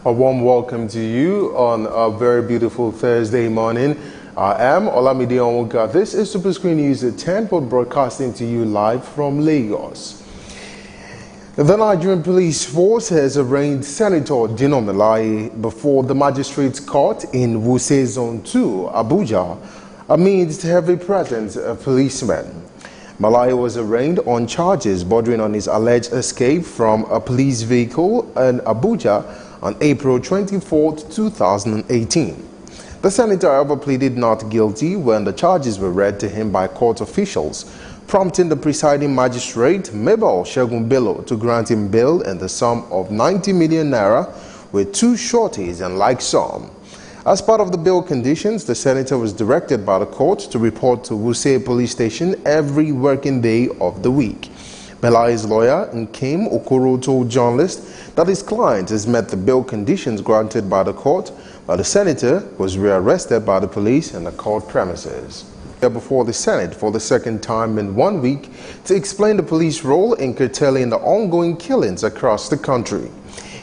A warm welcome to you on a very beautiful Thursday morning. I am Olamide Onwuka. This is Superscreen News at 10, broadcasting to you live from Lagos. The Nigerian Police Force has arraigned Senator Dino Melaye before the Magistrates Court in Wuse Zone 2, Abuja, amidst heavy presence of policemen. Melaye was arraigned on charges bordering on his alleged escape from a police vehicle in Abuja on April 24, 2018. The senator, however, pleaded not guilty when the charges were read to him by court officials, prompting the presiding magistrate, Mabel Shegun Bello, to grant him bail in the sum of 90 million naira with 2 sureties and like sum. As part of the bail conditions, the senator was directed by the court to report to Wuse police station every working day of the week. Melaye's lawyer, Nkem Okoro, told journalists that his client has met the bail conditions granted by the court, but the senator was rearrested by the police in the court premises. Before the Senate for the second time in 1 week to explain the police role in curtailing the ongoing killings across the country.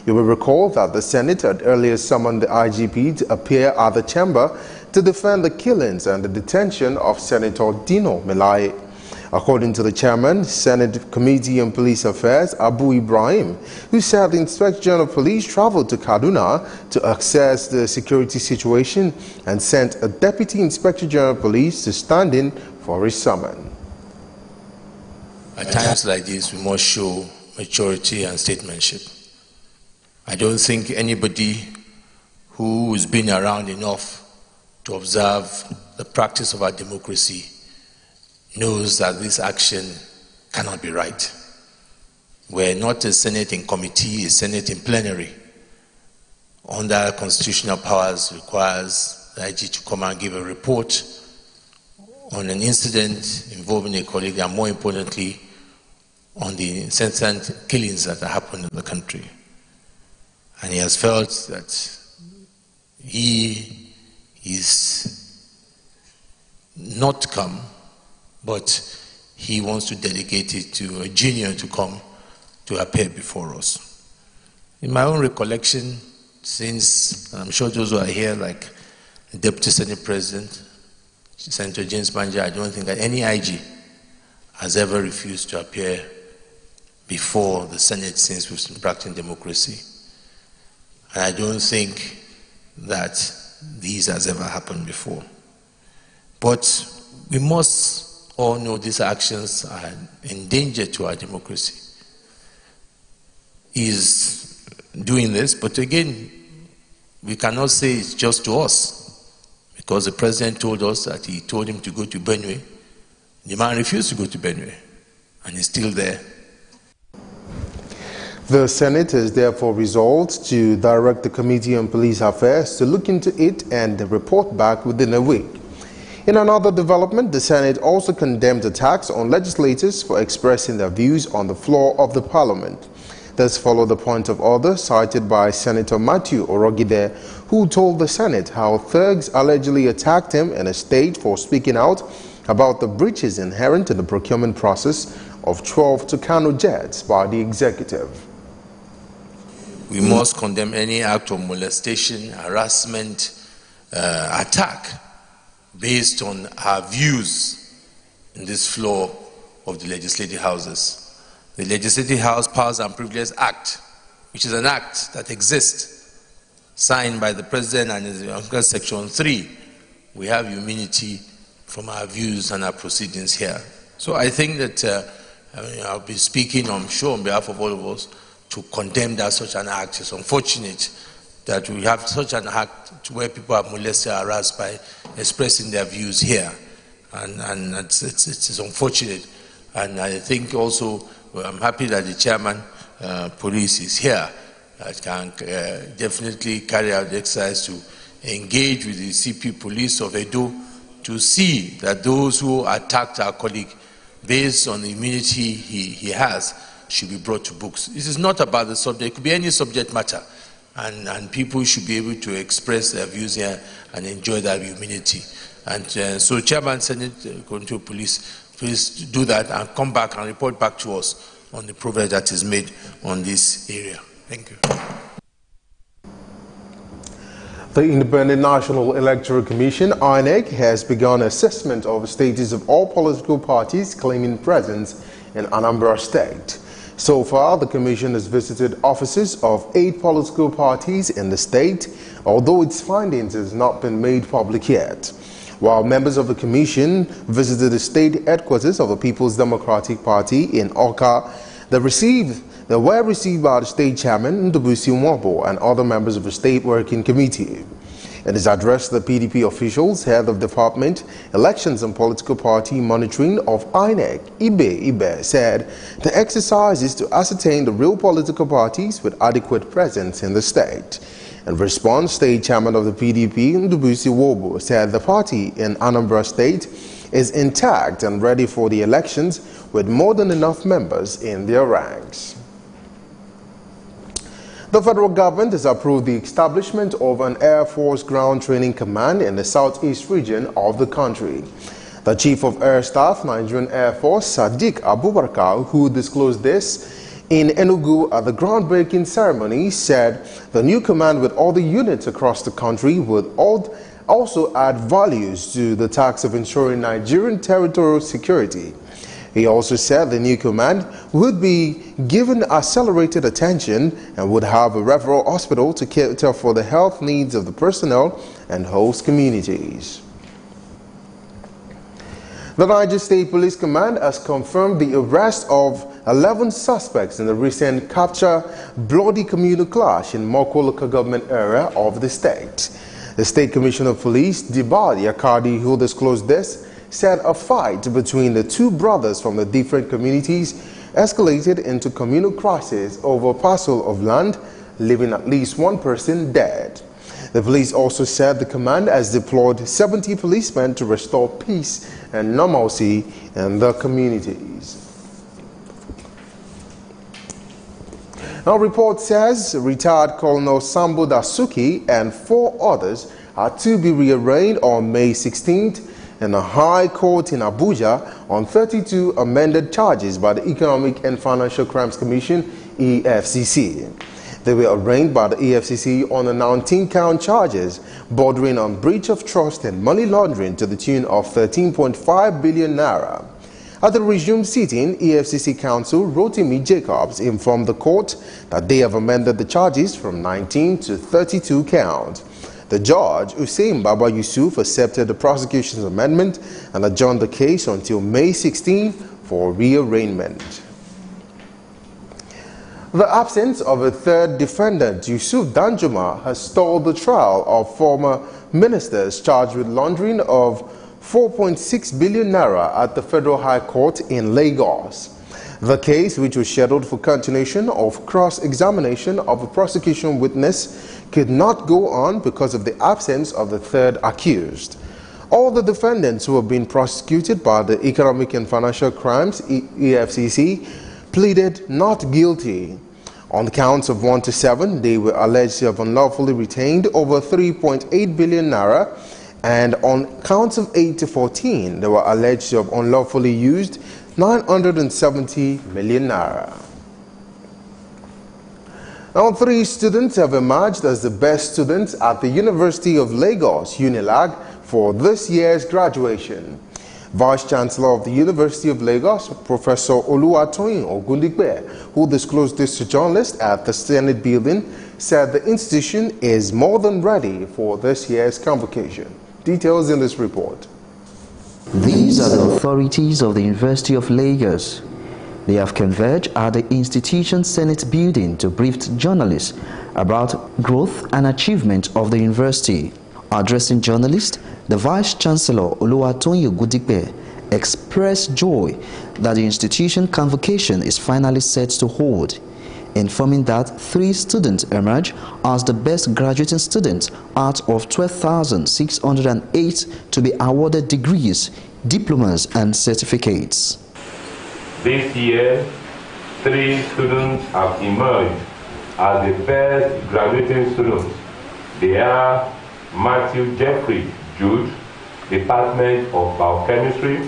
You will recall that the Senate had earlier summoned the IGP to appear at the chamber to defend the killings and the detention of Senator Dino Melaye. According to the chairman, Senate Committee on Police Affairs, Abu Ibrahim, who said the Inspector General of Police traveled to Kaduna to assess the security situation and sent a Deputy Inspector General of Police to stand in for his summon. At times like this, we must show maturity and statesmanship. I don't think anybody who has been around enough to observe the practice of our democracy knows that this action cannot be right. We're not a Senate in committee, a Senate in plenary. Under constitutional powers requires the IG to come and give a report on an incident involving a colleague and, more importantly, on the incessant killings that have happened in the country. And he has felt that he is not come, but he wants to dedicate it to a junior to come to appear before us. In my own recollection, since I'm sure those who are here, like the Deputy Senate President, Senator James Manja, I don't think that any IG has ever refused to appear before the Senate since we've been practicing democracy. And I don't think that this has ever happened before. But we must all know these actions are in danger to our democracy. He is doing this, but again, we cannot say it's just to us, because the president told us that he told him to go to Benue. The man refused to go to Benue, and he's still there. The Senate has therefore resolved to direct the Committee on Police Affairs to look into it and report back within a week. In another development, the Senate also condemned attacks on legislators for expressing their views on the floor of the Parliament. This followed the point of order cited by Senator Matthew Orogide, who told the Senate how thugs allegedly attacked him in a state for speaking out about the breaches inherent in the procurement process of 12 Tucano jets by the executive. We must condemn any act of molestation, harassment, attack based on our views in this floor of the legislative houses. The Legislative House Powers and Privileges Act, which is an act that exists, signed by the President and is under Section 3, we have immunity from our views and our proceedings here. So I think that I'll be speaking, I'm sure, on behalf of all of us, to condemn that such an act. It's unfortunate that we have such an act where people are molested, harassed by expressing their views here, and it's unfortunate. And I think also, I'm happy that the chairman police is here, that can definitely carry out the exercise to engage with the CP police of Edo to see that those who attacked our colleague based on the immunity he has should be brought to books. This is not about the subject, it could be any subject matter. And people should be able to express their views here and enjoy that immunity. And so, Chairman, Senate Control Police, please do that and come back and report back to us on the progress that is made on this area. Thank you. The Independent National Electoral Commission, INEC, has begun assessment of the status of all political parties claiming presence in Anambra State. So far, the Commission has visited offices of 8 political parties in the state, although its findings has not been made public yet. While members of the Commission visited the state headquarters of the People's Democratic Party in Awka, they were received by the state chairman, Ndubuisi Nwobo, and other members of the state working committee. In his address to the PDP officials, head of Department, Elections and Political Party Monitoring of INEC, Ibe, said the exercise is to ascertain the real political parties with adequate presence in the state. In response, state chairman of the PDP, Ndubuisi Nwobo, said the party in Anambra State is intact and ready for the elections with more than enough members in their ranks. The federal government has approved the establishment of an Air Force Ground Training Command in the southeast region of the country. The Chief of Air Staff, Nigerian Air Force, Sadiq Abubakar, who disclosed this in Enugu at the groundbreaking ceremony, said the new command with all the units across the country would also add values to the task of ensuring Nigerian territorial security. He also said the new command would be given accelerated attention and would have a referral hospital to cater for the health needs of the personnel and host communities. The Niger State Police Command has confirmed the arrest of 11 suspects in the recent capture bloody communal clash in Moko local government area of the state. The State Commissioner of Police, Dibali Akadi, who disclosed this, said a fight between the two brothers from the different communities escalated into communal crisis over a parcel of land, leaving at least one person dead. The police also said the command has deployed 70 policemen to restore peace and normalcy in the communities. Now, report says retired Colonel Sambo Dasuki and 4 others are to be rearraigned on May 16th in a high court in Abuja on 32 amended charges by the Economic and Financial Crimes Commission, EFCC. They were arraigned by the EFCC on the 19-count charges bordering on breach of trust and money laundering to the tune of 13.5 billion naira. At the resumed sitting, EFCC counsel Rotimi Jacobs informed the court that they have amended the charges from 19 to 32 counts. The judge, Hussein Baba Yusuf, accepted the prosecution's amendment and adjourned the case until May 16 for rearrangement. The absence of a third defendant, Yusuf Danjuma, has stalled the trial of former ministers charged with laundering of 4.6 billion naira at the Federal High Court in Lagos. The case, which was scheduled for continuation of cross-examination of a prosecution witness, could not go on because of the absence of the third accused. All the defendants who have been prosecuted by the Economic and Financial Crimes EFCC pleaded not guilty. On counts of 1 to 7, they were alleged to have unlawfully retained over 3.8 billion naira, and on counts of 8 to 14, they were alleged to have unlawfully used 970 million naira. Now, 3 students have emerged as the best students at the University of Lagos, UNILAG, for this year's graduation. Vice-Chancellor of the University of Lagos, Professor Oluwatoyin Ogundigbe, who disclosed this to journalists at the Senate building, said the institution is more than ready for this year's convocation. Details in this report. These are the authorities of the University of Lagos. They have converged at the institution's Senate building to brief journalists about growth and achievement of the university. Addressing journalists, the Vice-Chancellor Oluwatoyin Ogundigbe expressed joy that the institution convocation is finally set to hold, informing that 3 students emerged as the best graduating students out of 12,608 to be awarded degrees, diplomas and certificates. This year, 3 students have emerged as the best graduating students. They are Matthew Jeffrey Jude, Department of Biochemistry,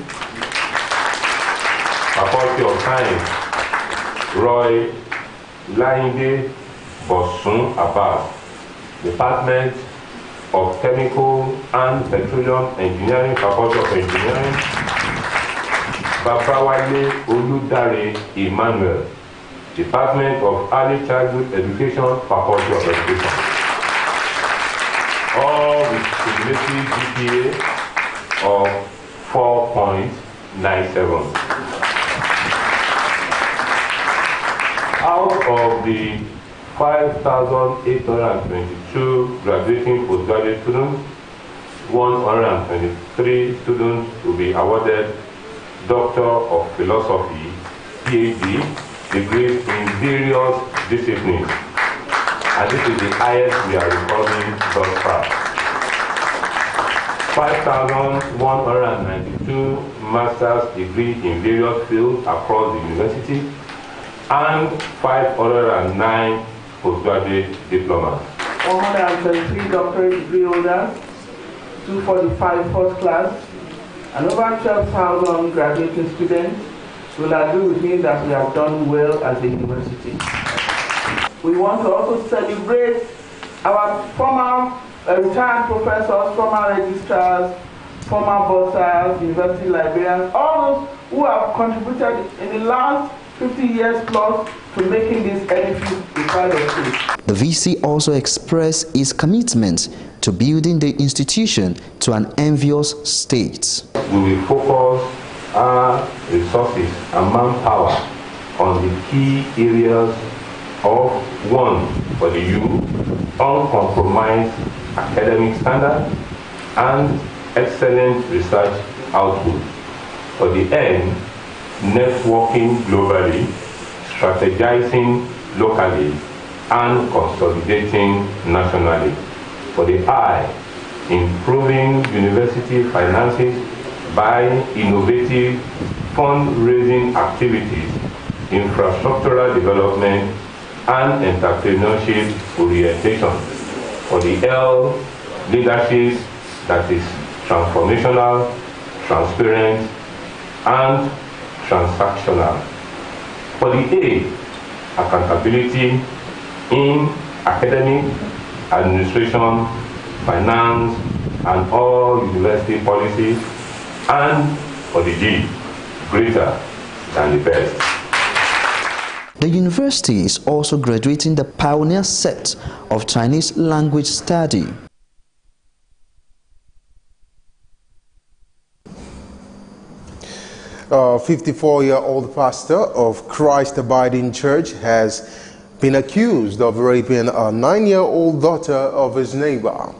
Faculty of Science; Roy Lainde Bosun Abbas, Department of Chemical and Petroleum Engineering, Faculty of Engineering, Babawale Oludare Emmanuel, Department of Early Childhood Education, Faculty of Education. All with cumulative GPA of 4.97. Out of the 5,822 graduating postgraduate students, 123 students will be awarded Doctor of Philosophy, PhD, degrees in various disciplines. And this is the highest we are recording thus far. 5,192 master's degrees in various fields across the university, and 509 postgraduate diplomas. 123 doctorate degree holders, 245 first class, and over 12,000 graduating students will agree with me that we have done well as a university. We want to also celebrate our former retired professors, former registrars, former bursars, university librarians, all those who have contributed in the last 50 years plus to making this edifice a pride of place. The VC also expressed its commitment to building the institution to an envious state. We will focus our resources and manpower on the key areas of: 1, for the youth, uncompromised academic standards and excellent research output; for the N, networking globally, strategizing locally, and consolidating nationally; for the I, improving university finances by innovative fundraising activities, infrastructural development, and entrepreneurship orientation; for the L, leadership that is transformational, transparent, and transactional; for the A, accountability in academic, administration, finance, and all university policies; and for the G, greater than the best. The university is also graduating the pioneer set of Chinese language study. A 54-year-old pastor of Christ Abiding Church has been accused of raping a 9-year-old daughter of his neighbor.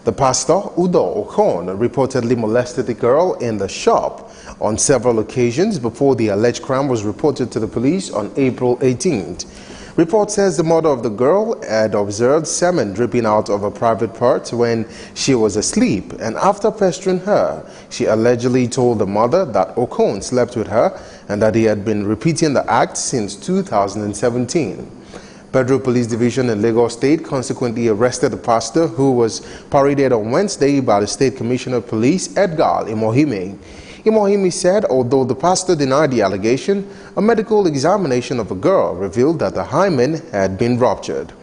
The pastor, Udo Okon, reportedly molested the girl in the shop on several occasions before the alleged crime was reported to the police on April 18th. Report says the mother of the girl had observed semen dripping out of her private part when she was asleep, and after pestering her, she allegedly told the mother that Okon slept with her and that he had been repeating the act since 2017. Federal Police Division in Lagos State consequently arrested the pastor, who was paraded on Wednesday by the State Commissioner of Police, Edgar Imohime. Imohime said although the pastor denied the allegation, a medical examination of the girl revealed that the hymen had been ruptured.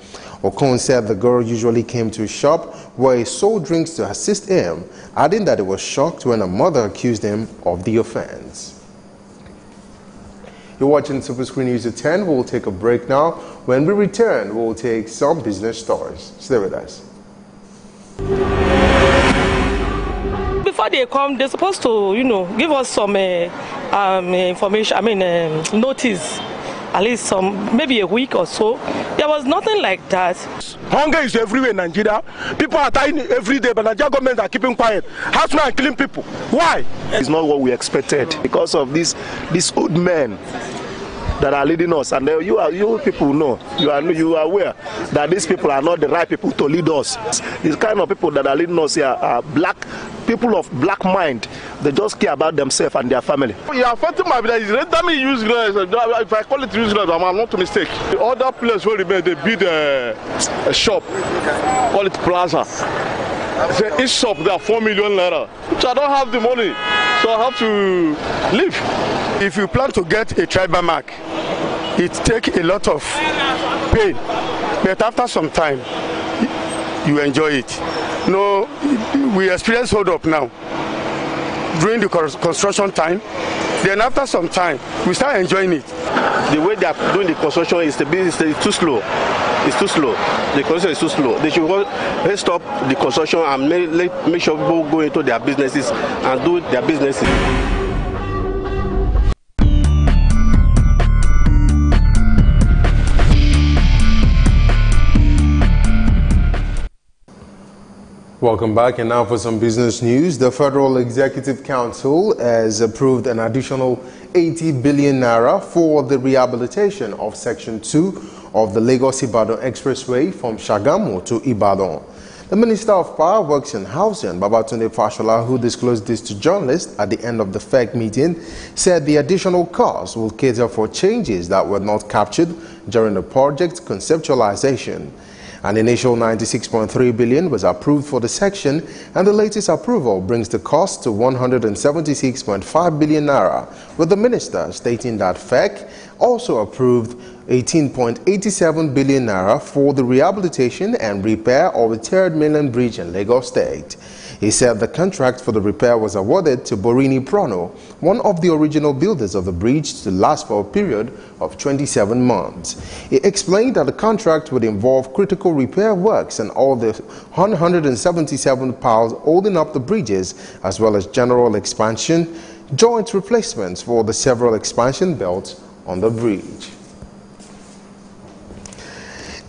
Okon said the girl usually came to his shop where he sold drinks to assist him, adding that he was shocked when her mother accused him of the offense. You're watching Superscreen News at 10. We'll take a break now. When we return, we'll take some business stories. Stay with us. Before they come, they're supposed to, give us some information, notice, at least maybe a week or so. There was nothing like that. Hunger is everywhere in Nigeria. People are dying every day, but the Nigeria government are keeping quiet. Husband are killing people. Why? It's not what we expected because of these old men that are leading us, and you people know, you are aware that these people are not the right people to lead us. These kind of people that are leading us here are people of black mind. They just care about themselves and their family. You are affecting my village. Let me use if I call it useless, I'm not to mistake. The other place where they build a shop, call it plaza. Each shop there are 4 million naira, which I don't have the money, so I have to leave. If you plan to get a tribal mark, it takes a lot of pain, but after some time, you enjoy it. we experience hold up now during the construction time. Then after some time, we start enjoying it. The way they are doing the construction is too slow. It's too slow. The construction is too slow. They should stop the construction and make sure people go into their businesses and do their businesses. Welcome back, and now for some business news. The Federal Executive Council has approved an additional 80 billion naira for the rehabilitation of Section 2 of the Lagos-Ibadan Expressway from Shagamu to Ibadan. The Minister of Power, Works and Housing, Babatunde Fashola, who disclosed this to journalists at the end of the FEC meeting, said the additional cost will cater for changes that were not captured during the project's conceptualization. An initial 96.3 billion was approved for the section, and the latest approval brings the cost to 176.5 billion naira, with the minister stating that FEC also approved 18.87 billion naira for the rehabilitation and repair of the third mainland bridge in Lagos State. He said the contract for the repair was awarded to Borini Prono, one of the original builders of the bridge, to last for a period of 27 months. He explained that the contract would involve critical repair works and all the 177 piles holding up the bridges, as well as general expansion, joint replacements for the several expansion belts on the bridge.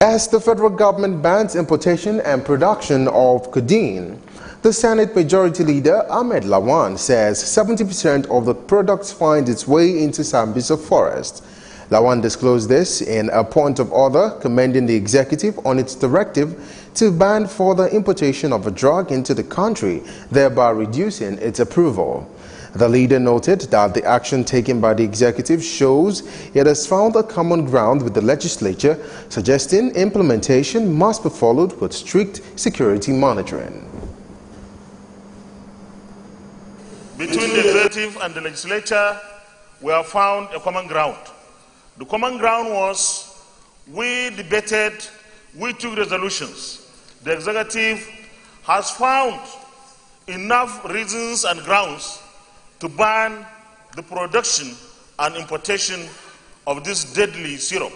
As the federal government bans importation and production of codeine, the Senate Majority Leader Ahmed Lawan says 70% of the products find its way into Sambisa Forest. Lawan disclosed this in a point of order commending the executive on its directive to ban further importation of a drug into the country, thereby reducing its approval. The leader noted that the action taken by the executive shows it has found a common ground with the legislature, suggesting implementation must be followed with strict security monitoring. Between the executive and the legislature, we have found a common ground. The common ground was we debated, we took resolutions. The executive has found enough reasons and grounds to ban the production and importation of this deadly syrup.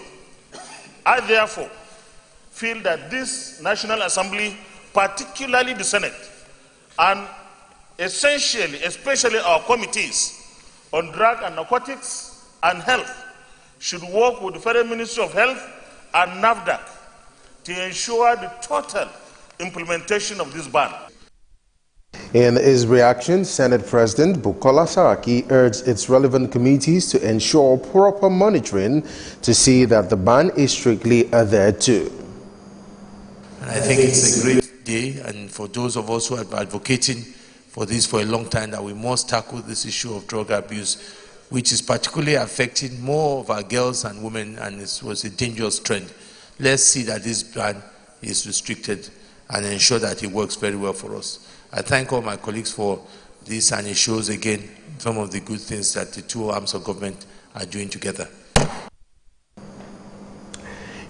I therefore feel that this National Assembly, particularly the Senate, and essentially, especially our committees on drug and narcotics and health, should work with the Federal Ministry of Health and NAFDAC to ensure the total implementation of this ban. In his reaction, Senate President Bukola Saraki urged its relevant committees to ensure proper monitoring to see that the ban is strictly adhered to. And I think it's a great day, and for those of us who have been advocating for this for a long time, that we must tackle this issue of drug abuse, which is particularly affecting more of our girls and women, and it was a dangerous trend. Let's see that this ban is restricted and ensure that it works very well for us. I thank all my colleagues for this, and it shows again some of the good things that the two arms of government are doing together.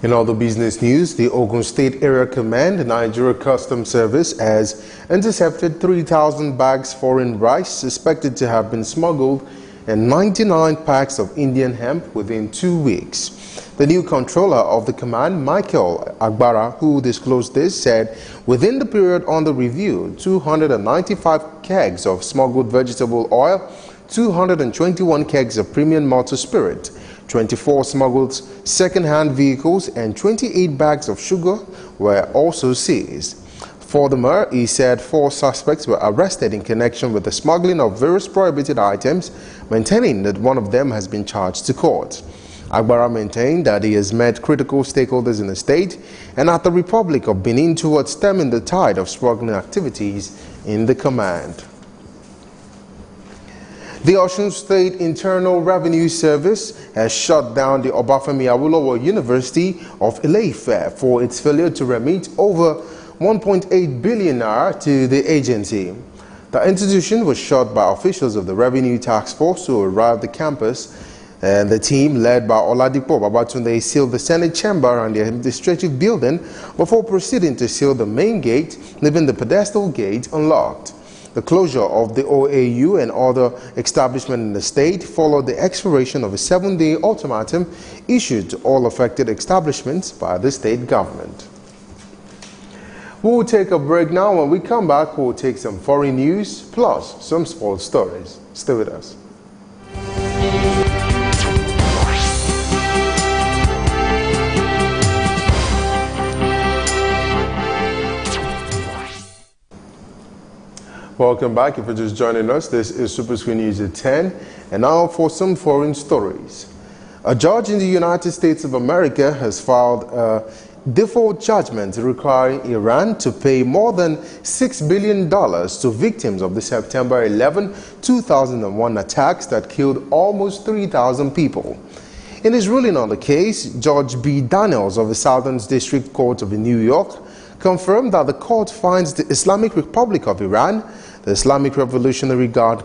In other business news, the Ogun State Area Command, Nigeria Customs Service, has intercepted 3,000 bags foreign rice suspected to have been smuggled and 99 packs of Indian hemp within 2 weeks. The new controller of the command, Michael Agbara, who disclosed this, said within the period under review, 295 kegs of smuggled vegetable oil, 221 kegs of premium malted spirit, 24 smuggled second-hand vehicles, and 28 bags of sugar were also seized. Furthermore, he said 4 suspects were arrested in connection with the smuggling of various prohibited items, maintaining that one of them has been charged to court. Agbara maintained that he has met critical stakeholders in the state and at the Republic of Benin towards stemming the tide of smuggling activities in the command. The Osun State Internal Revenue Service has shut down the Obafemi Awolowo University of Ile-Ife for its failure to remit over 1.8 billion naira to the agency. The institution was shut by officials of the Revenue Task Force who arrived at the campus And the team, led by Oladipo Babatunde, sealed the Senate chamber and the administrative building before proceeding to seal the main gate, leaving the pedestal gate unlocked. The closure of the OAU and other establishments in the state followed the expiration of a 7-day ultimatum issued to all affected establishments by the state government. We'll take a break now. When we come back, we'll take some foreign news plus some sports stories. Stay with us. Welcome back. If you're just joining us, this is Superscreen News at 10. And now for some foreign stories. A judge in the United States of America has filed a default judgment requiring Iran to pay more than $6 billion to victims of the September 11, 2001 attacks that killed almost 3,000 people. In his ruling on the case, Judge B. Daniels of the Southern District Court of New York confirmed that the court finds the Islamic Republic of Iran, the Islamic Revolutionary Guard